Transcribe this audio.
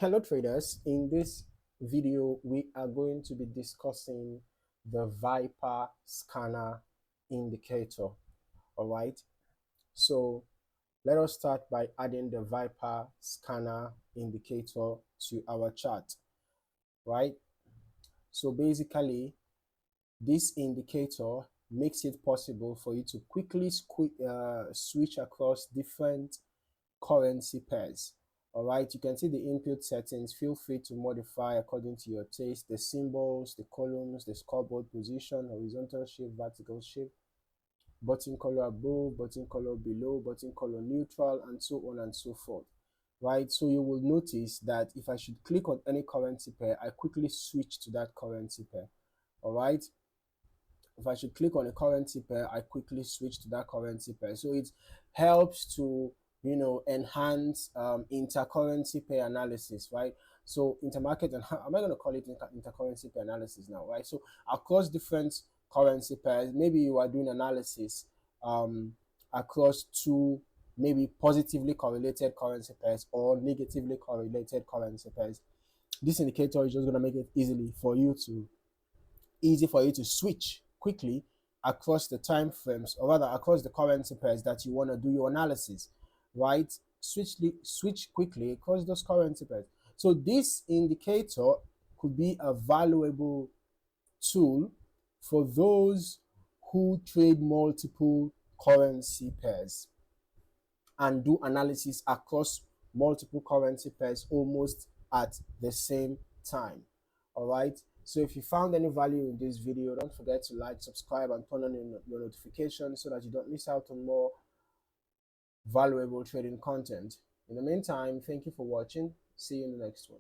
Hello traders, in this video we are going to be discussing the Viper scanner indicator. All right, so let us start by adding the Viper scanner indicator to our chart. Right, so basically this indicator makes it possible for you to quickly switch across different currency pairs. All right, you can see the input settings. Feel free to modify according to your taste: the symbols, the columns, the scoreboard position, horizontal shift, vertical shift, button color above, button color below, button color neutral, and so on and so forth. Right, so you will notice that if I should click on any currency pair, I quickly switch to that currency pair. All right, if I should click on a currency pair, I quickly switch to that currency pair. So it helps to, enhance intercurrency pair analysis, right? So intermarket, and am I going to call it intercurrency pair analysis now, right? So across different currency pairs, maybe you are doing analysis across two maybe positively correlated currency pairs or negatively correlated currency pairs. This indicator is just going to make it easy for you to switch quickly across the time frames, or rather across the currency pairs that you want to do your analysis, right? Switch quickly across those currency pairs. So this indicator could be a valuable tool for those who trade multiple currency pairs and do analysis across multiple currency pairs almost at the same time. All right, so if you found any value in this video, don't forget to like, subscribe, and turn on your notifications so that you don't miss out on more valuable trading content. In the meantime, thank you for watching. See you in the next one.